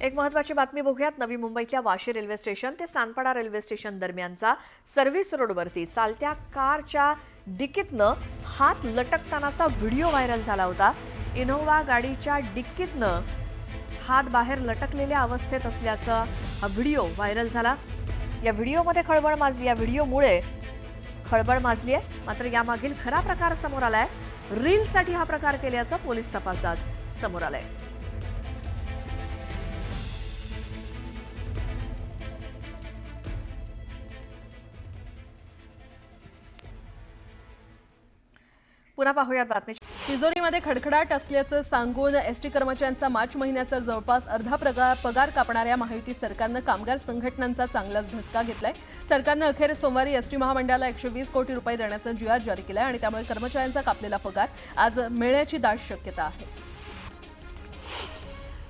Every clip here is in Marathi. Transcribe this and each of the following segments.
एक महत्त्वाची बातमी बघूयात. नवी मुंबईतल्या वाशी रेल्वे स्टेशन ते सानपाडा रेल्वे स्टेशन दरम्यानचा सर्व्हिस रोडवरती चालत्या कारच्या डिकीतनं हात लटकतानाचा व्हिडिओ व्हायरल झाला होता. इनोव्हा गाडीच्या डिकीतनं हात बाहेर लटकलेल्या अवस्थेत असल्याचा हा व्हिडिओ व्हायरल झाला. या व्हिडिओमध्ये खळबळ माजली. या व्हिडिओमुळे खळबळ माजली आहे. मात्र यामागील खरा प्रकार समोर आलाय. रीलसाठी हा प्रकार केल्याचं पोलीस तपासात समोर आलंय. पुन्हा पाहूयात बातमी. तिजोरीमध्ये खडखडाट असल्याचं सांगून एसटी कर्मचाऱ्यांचा मार्च महिन्याचा जवळपास अर्धा पगार कापणाऱ्या महायुती सरकारनं कामगार संघटनांचा चांगलाच धसका घेतलाय. सरकारनं अखेर सोमवारी एसटी महामंडळाला 120 कोटी रुपये देण्याचा जी.आर जारी केलाय आणि त्यामुळे कर्मचाऱ्यांचा कापलेला पगार आज मिळण्याची दाट शक्यता आहे.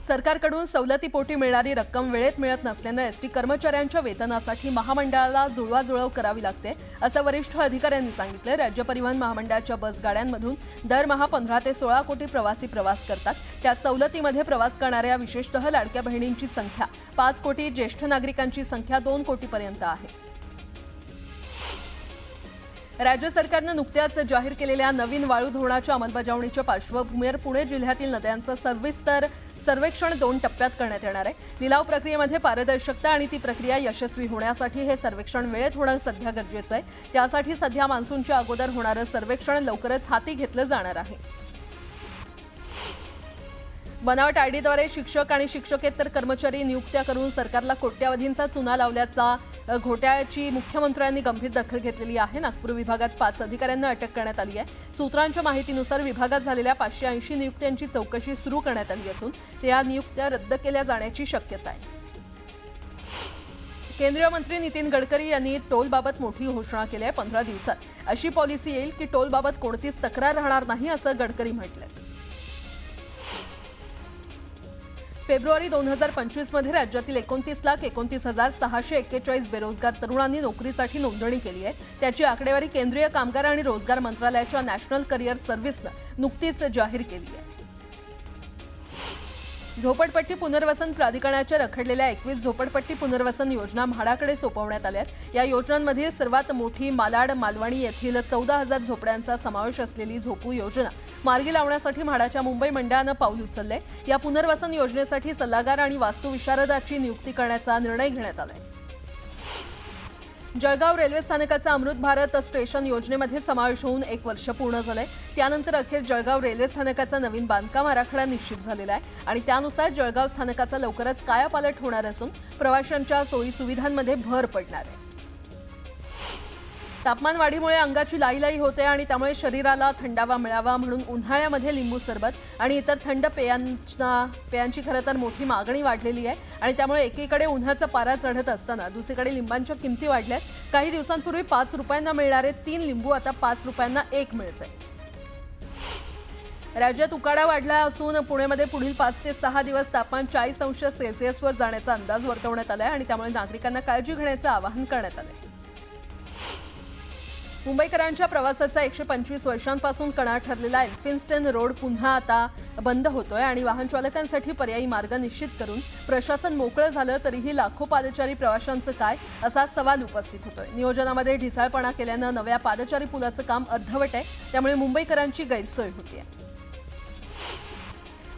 सरकारकडून सवलतीपोटी मिळणारी रक्कम वेळेत मिळत नसल्यानं एसटी कर्मचाऱ्यांच्या वेतनासाठी महामंडळाला जुळवाजुळव करावी लागते असं वरिष्ठ अधिकाऱ्यांनी सांगितलं. राज्य परिवहन महामंडळाच्या बसगाड्यांमधून दरमहा 15 ते 16 कोटी प्रवासी प्रवास करतात. त्यात सवलतीमध्ये प्रवास करणाऱ्या विशेषतः लाडक्या बहिणींची संख्या 5 कोटी, ज्येष्ठ नागरिकांची संख्या 2 कोटीपर्यंत आहे. राज्य सरकारनं नुकत्याच जाहीर केलेल्या नवीन वाळू धोरणाच्या अंमलबजावणीच्या पार्श्वभूमीवर पुणे जिल्ह्यातील नद्यांचं सविस्तर सर्वेक्षण 2 टप्प्यात करण्यात येणार आहे. लिलाव प्रक्रियेमध्ये पारदर्शकता आणि ती प्रक्रिया यशस्वी होण्यासाठी हे सर्वेक्षण वेळेत होणं सध्या गरजेचं आहे. त्यासाठी सध्या मान्सूनच्या अगोदर होणारं सर्वेक्षण लवकरच हाती घेतलं जाणार आहे. बनावट आयडीद्वारे शिक्षक आणि शिक्षकेतर कर्मचारी नियुक्त्या करून सरकारला कोट्यावधींचा चुना लावल्याचा घोटाळ्याची मुख्यमंत्र्यांनी गंभीर दखल घेतलेली आहे. नागपूर विभागात 5 अधिकाऱ्यांना अटक करण्यात आली आहे. सूत्रांच्या माहितीनुसार विभागात झालेल्या 580 नियुक्त्यांची चौकशी सुरू करण्यात आली असून त्या नियुक्त्या रद्द केल्या जाण्याची शक्यता आहे. केंद्रीय मंत्री नितीन गडकरी यांनी टोलबाबत मोठी घोषणा केली आहे. 15 दिवसात अशी पॉलिसी येईल की टोलबाबत कोणतीच तक्रार राहणार नाही असं गडकरी म्हटलंय. फेब्रुवारी 2025 मध्ये राज्यातील 29,29,641 बेरोजगार तरुणांनी नोकरीसाठी नोंदणी केली आहे. त्याची आकडेवारी केंद्रीय कामगार आणि रोजगार मंत्रालयाच्या नॅशनल करिअर सर्व्हिसनं नुकतीच जाहीर केली आहे. झोपडपट्टी पुनर्वसन प्राधिकरणाच्या रखडलेल्या 21 झोपडपट्टी पुनर्वसन योजना म्हाडाकडे सोपवण्यात आल्या. या योजनांमध्ये सर्वात मोठी मालाड मालवणी येथील 14,000 झोपड्यांचा समावेश असलेली झोपू योजना मार्गी लावण्यासाठी म्हाडाच्या मुंबई मंडळानं पाऊल उचललंय. या पुनर्वसन योजनेसाठी सल्लागार आणि वास्तुविशारदाची नियुक्ती करण्याचा निर्णय घेण्यात आलाय. जळगाव रेल्वे स्थानकाचा अमृत भारत स्टेशन योजनेमध्ये समावेश होऊन 1 वर्ष पूर्ण झालंय. त्यानंतर अखेर जळगाव रेल्वे स्थानकाचा नवीन बांधकाम आराखडा निश्चित झालेला आहे आणि त्यानुसार जळगाव स्थानकाचा लवकरच कायापालट होणार असून प्रवाशांच्या सोयी सुविधांमध्ये भर पडणार आहे. तापमान वाढीमुळे अंगाची लाईलाई होते आणि त्यामुळे शरीराला थंडावा मिळावा म्हणून उन्हाळ्यामध्ये लिंबू सरबत आणि इतर थंड पेयांची खरं तर मोठी मागणी वाढलेली आहे आणि त्यामुळे एकीकडे उन्हाचा पारा चढत असताना दुसरीकडे लिंबांच्या किमती वाढल्यात. काही दिवसांपूर्वी 5 रुपयांना मिळणारे 3 लिंबू आता 5 रुपयांना 1 मिळतंय. राज्यात उकाडा वाढला असून पुण्यामध्ये पुढील 5 ते 6 दिवस तापमान 40 अंश सेल्सिअसवर जाण्याचा अंदाज वर्तवण्यात आलाय आणि त्यामुळे नागरिकांना काळजी घेण्याचं आवाहन करण्यात आलंय. मुंबईकरांच्या प्रवासाचा 125 वर्षांपासून कणा ठरलेला एल्फिन्स्टन रोड पुन्हा आता बंद होतोय आणि वाहन चालकांसाठी पर्यायी मार्ग निश्चित करून प्रशासन मोकळं झालं तरीही लाखो पादचारी प्रवाशांचं काय असा सवाल उपस्थित होतोय. नियोजनामध्ये ढिसाळपणा केल्यानं नव्या पादचारी पुलाचं काम अर्धवट आहे. त्यामुळे मुंबईकरांची गैरसोय होतीये.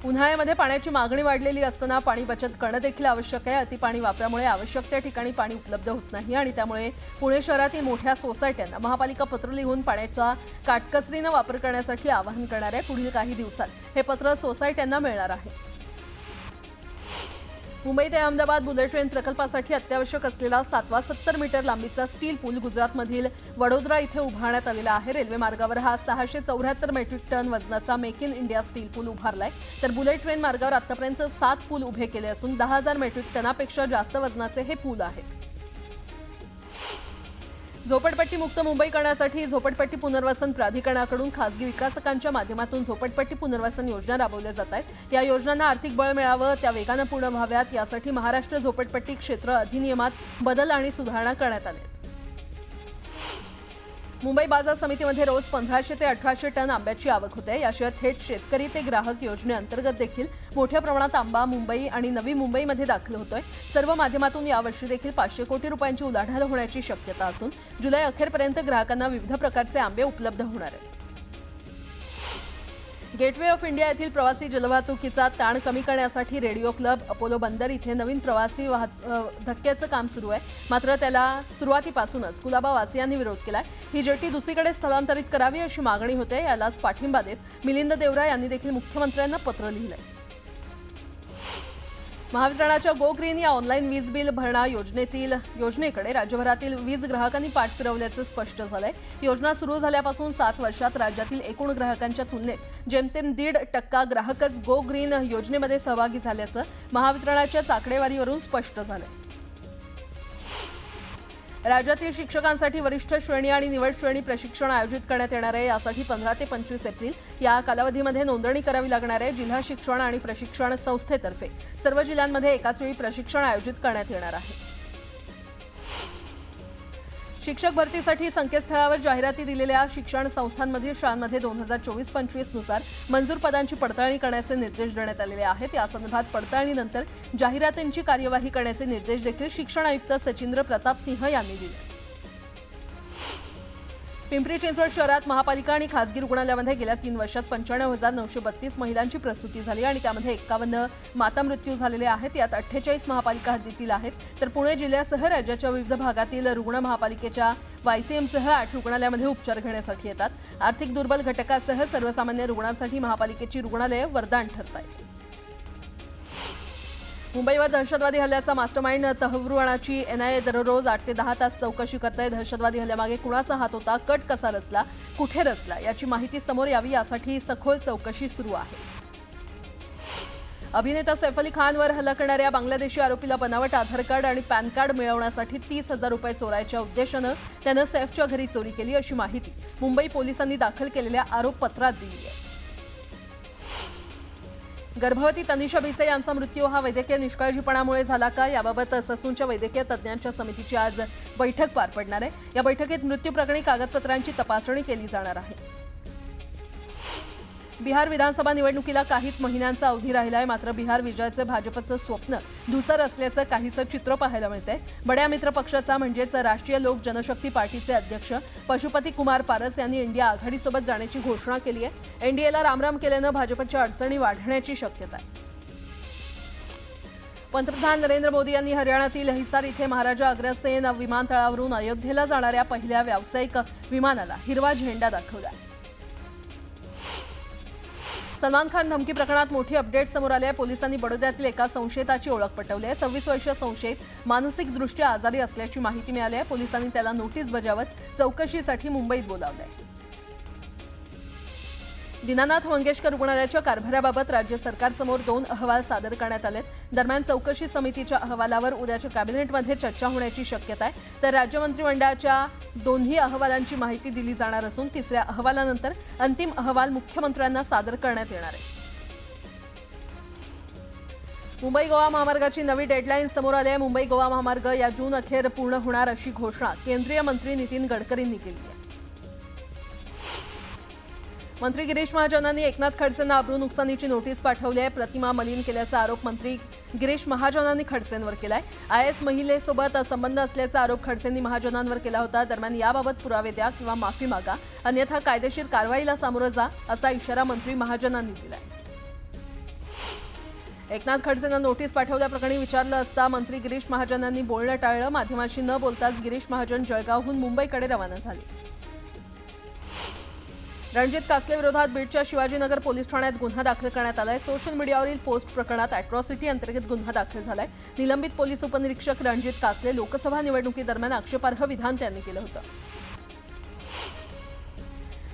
उन्हाळ्यामध्ये पाण्याची मागणी वाढलेली असताना पाणी बचत करणं देखील आवश्यक आहे. अतिपाणी वापरामुळे आवश्यक त्या ठिकाणी पाणी उपलब्ध होत नाही आणि त्यामुळे पुणे शहरातील मोठ्या सोसायट्यांना महापालिका पत्र लिहून पाण्याचा काटकसरीनं वापर करण्यासाठी आवाहन करणार आहे. पुढील काही दिवसात हे पत्र सोसायट्यांना मिळणार आहे. मुंबई ते अहमदाबाद बुलेट ट्रेन प्रकल्पासाठी अत्यावश्यक असलेला 7वा 70 मीटर लांबीचा स्टील पूल गुजरातमधील वडोदरा इथे उभारण्यात आलेला आहे. रेल्वे मार्गावर हा 674 मेट्रिक टन वजनाचा मेक इन इंडिया स्टील पूल उभारलाय. तर बुलेट ट्रेन मार्गावर आतापर्यंत 7 पूल उभे केले असून 10,000 मेट्रिक टनापेक्षा जास्त वजनाचे हे पूल आहेत. झोपडपट्टी मुक्त मुंबई करण्यासाठी झोपडपट्टी पुनर्वसन प्राधिकरणाकडून खासगी विकासकांच्या माध्यमातून झोपडपट्टी पुनर्वसन योजना राबवल्या जात आहेत. या योजनांना आर्थिक बळ मिळावं, त्या वेगानं पूर्ण व्हाव्यात यासाठी महाराष्ट्र झोपडपट्टी क्षेत्र अधिनियमात बदल आणि सुधारणा करण्यात आल्या. मुंबई बाजार समितीमध्ये रोज 1500 ते 1800 टन आंब्याची आवक होते. याशिवाय थेट शेतकरी ते ग्राहक योजनेअंतर्गत देखील मोठ्या प्रमाणात आंबा मुंबई आणि नवी मुंबईमध्ये दाखल होतोय. सर्व माध्यमातून यावर्षी देखील 500 कोटी रुपयांची उलाढाल होण्याची शक्यता असून जुलै अखेरपर्यंत ग्राहकांना विविध प्रकारचे आंबे उपलब्ध होणार आहेत. गेटवे ऑफ इंडिया येथील प्रवासी जलवाहतुकीचा ताण कमी करण्यासाठी रेडिओ क्लब अपोलो बंदर इथे नवीन प्रवासी धक्क्याचं काम सुरू आहे. मात्र त्याला सुरुवातीपासूनच कुलाबा वासियांनी विरोध केलाय. ही जेट्टी दुसरीकडे स्थलांतरित करावी अशी मागणी होते. यालाच पाठिंबा देत मिलिंद देवरा यांनी देखील मुख्यमंत्र्यांना पत्र लिहिलंय. महावितरणाच्या गो ग्रीन या ऑनलाईन वीज बिल भरणा योजनेकडे राज्यभरातील वीज ग्राहकांनी पाठ फिरवल्याचं स्पष्ट झालंय. योजना सुरू झाल्यापासून 7 वर्षात राज्यातील एकूण ग्राहकांच्या तुलनेत जेमतेम 1.5% ग्राहकच गो ग्रीन योजनेमध्ये सहभागी झाल्याचं महावितरणाच्या आकडेवारीवरून स्पष्ट झालंय. राज्यातील शिक्षकांसाठी वरिष्ठ श्रेणी आणि निवड श्रेणी प्रशिक्षण आयोजित करण्यात येणार आहे. यासाठी 15 ते 25 एप्रिल या कालावधीमध्ये नोंदणी करावी लागणार आहे. जिल्हा शिक्षण आणि प्रशिक्षण संस्थेतर्फे सर्व जिल्ह्यांमध्ये एकाच वेळी प्रशिक्षण आयोजित करण्यात येणार आहे. शिक्षक भरतीसाठी संकेतस्थळावर जाहिराती दिलेल्या शिक्षण संस्थांमधील शाळांमध्ये 2024-25 नुसार मंजूर पदांची पडताळणी करण्याचे निर्देश देण्यात आलेले आहेत. या संदर्भात पडताळणीनंतर जाहिरातींची कार्यवाही करण्याचे निर्देश देखील शिक्षण आयुक्त सचिंद्र प्रताप सिंह यांनी दिले. पिंपरी चिंचवड शहरात महापालिका आणि खासगी रुग्णालयामध्ये गेल्या 3 वर्षात 95,932 महिलांची प्रसूती झाली आणि त्यामध्ये 51 मातामृत्यू झालेले आहेत. यात 48 महापालिका हद्दीतील आहेत. तर पुणे जिल्ह्यासह राज्याच्या विविध भागातील रुग्ण महापालिकेच्या वायसीएमसह 8 रुग्णालयामध्ये उपचार घेण्यासाठी येतात. आर्थिक दुर्बल घटकासह सर्वसामान्य रुग्णांसाठी महापालिकेची रुग्णालये वरदान ठरत आहेत. मुंबईवर दहशतवादी हल्ल्याचा मास्टरमाइंड तहव्वुराची एनआयए दररोज 8 ते 10 तास चौकशी करते. दहशतवादी हल्ल्यामागे कुणाचा हात होता, कट कसा रचला, कुठे रचला याची माहिती समोर यावी यासाठी सखोल चौकशी सुरू आहे. अभिनेता सैफ अली खानवर हल्ला करणाऱ्या बांगलादेशी आरोपीला बनावट आधार कार्ड आणि पॅन कार्ड मिळवण्यासाठी 30,000 रुपये चोरायच्या उद्देशानं त्यानं सैफच्या घरी चोरी केली अशी माहिती मुंबई पोलिसांनी दाखल केलेल्या आरोपपत्रात दिली आहे. गर्भवती तनिषा भिसे यांचा मृत्यू हा वैद्यकीय निष्काळजीपणामुळे झाला का याबाबत ससूनच्या वैद्यकीय तज्ज्ञांच्या समितीची आज बैठक पार पडणार आहे. या बैठकीत मृत्यू प्रकरणी कागदपत्रांची तपासणी केली जाणार आहे. बिहार विधानसभा निवडणुकीला काहीच महिन्यांचा अवधी राहिला आहे. मात्र बिहार विजयाचं भाजपचं स्वप्न धुसर असल्याचं काहीसं चित्र पाहायला मिळतंय. बड्या मित्र पक्षाचा म्हणजेच राष्ट्रीय लोक जनशक्ती पार्टीचे अध्यक्ष पशुपती कुमार पारस यांनी इंडिया आघाडीसोबत जाण्याची घोषणा केली आहे. एनडीएला रामराम केल्यानं भाजपच्या अडचणी वाढण्याची शक्यता आहे. पंतप्रधान नरेंद्र मोदी यांनी हरियाणातील हिसार इथे महाराजा अग्रसेन विमानतळावरून अयोध्येला जाणाऱ्या पहिल्या व्यावसायिक विमानाला हिरवा झेंडा दाखवला. सलमान खान धमकी प्रकरणात मोठी अपडेट समोर आली आहे. पोलिसांनी बडोद्यातील एका संशयिताची ओळख पटवली आहे. 26 वर्षीय संशयित मानसिकदृष्ट्या आजारी असल्याची माहिती मिळाली आहे. पोलिसांनी त्याला नोटीस बजावत चौकशीसाठी मुंबईत बोलावले आहे. दीनानाथ मंगेशकर रुग्णालयाच्या कारभाराबाबत राज्य सरकारसमोर 2 अहवाल सादर करण्यात आलेत. दरम्यान चौकशी समितीच्या अहवालावर उद्याच्या कॅबिनेटमध्ये चर्चा होण्याची शक्यता आहे. तर राज्य मंत्रिमंडळाच्या दोन्ही अहवालांची माहिती दिली जाणार असून 3ऱ्या अहवालानंतर अंतिम अहवाल मुख्यमंत्र्यांना सादर करण्यात येणार आहे. मुंबई गोवा महामार्गाची नवी डेडलाईन समोर आली आहे. मुंबई गोवा महामार्ग या जून अखेर पूर्ण होणार अशी घोषणा केंद्रीय मंत्री नितीन गडकरींनी केली आहे. मंत्री गिरीश महाजनांनी एकनाथ खडसेंना अब्रू नुकसानीची नोटीस पाठवली आहे. प्रतिमा मलिन केल्याचा आरोप मंत्री गिरीश महाजनांनी खडसेंवर केलाय. आयएस महिलेसोबत संबंध असल्याचा आरोप खडसेंनी महाजनांवर केला होता. दरम्यान याबाबत पुरावे द्या किंवा माफी मागा, अन्यथा कायदेशीर कारवाईला सामोरं जा असा इशारा मंत्री महाजनांनी दिलाय. एकनाथ खडसेंना नोटीस पाठवल्याप्रकरणी विचारलं असता मंत्री गिरीश महाजनांनी बोलणं टाळलं. माध्यमांशी न बोलताच गिरीश महाजन जळगावहून मुंबईकडे रवाना झाले. रणजित कासले विरोधात बीडच्या शिवाजीनगर पोलीस ठाण्यात गुन्हा दाखल करण्यात आलाय. सोशल मीडियावरील पोस्ट प्रकरणात अॅट्रॉसिटी अंतर्गत गुन्हा दाखल झालाय. निलंबित पोलीस उपनिरीक्षक रणजित कासले लोकसभा निवडणुकीदरम्यान आक्षेपार्ह विधान त्यांनी केलं होतं.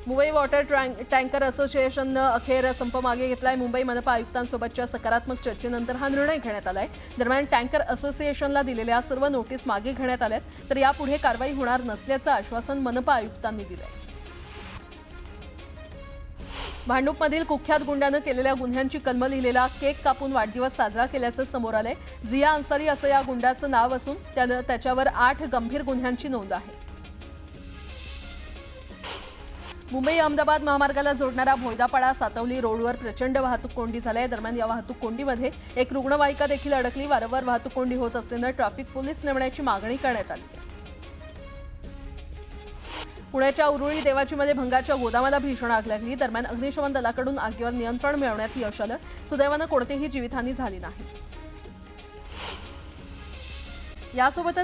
मुंबई वॉटर टँकर असोसिएशननं अखेर संप मागे घेतलाय. मुंबई मनपा आयुक्तांसोबतच्या सकारात्मक चर्चेनंतर हा निर्णय घेण्यात आलाय. दरम्यान टँकर असोसिएशनला दिलेल्या सर्व नोटीस मागे घेण्यात आल्यात. तर यापुढे कारवाई होणार नसल्याचं आश्वासन मनपा आयुक्तांनी दिलंय. भांडूपमधील कुख्यात गुंडानं केलेल्या गुन्ह्यांची कलम लिहिलेला केक कापून वाढदिवस साजरा केल्याचं समोर आलंय. झिया अन्सारी असं या गुंडाचं नाव असून त्याच्यावर 8 गंभीर गुन्ह्यांची नोंद आहे. मुंबई अहमदाबाद महामार्गाला जोडणारा भोयदापाडा सातवली रोडवर प्रचंड वाहतूक कोंडी झाली. दरम्यान या वाहतूक कोंडीमध्ये एक रुग्णवाहिका देखील अडकली. वारंवार वाहतूक कोंडी होत असल्यानं ट्रॅफिक पोलीस नेमण्याची मागणी करण्यात आली. पुण्याच्या उरुळी देवाचीमध्ये भंगाच्या गोदामाला भीषण आग लागली. दरम्यान अग्निशमन दलाकडून आगीवर नियंत्रण मिळवण्यात यश आलं. सुदैवानं कोणतीही जीवितहानी झाली नाही. यासोबतच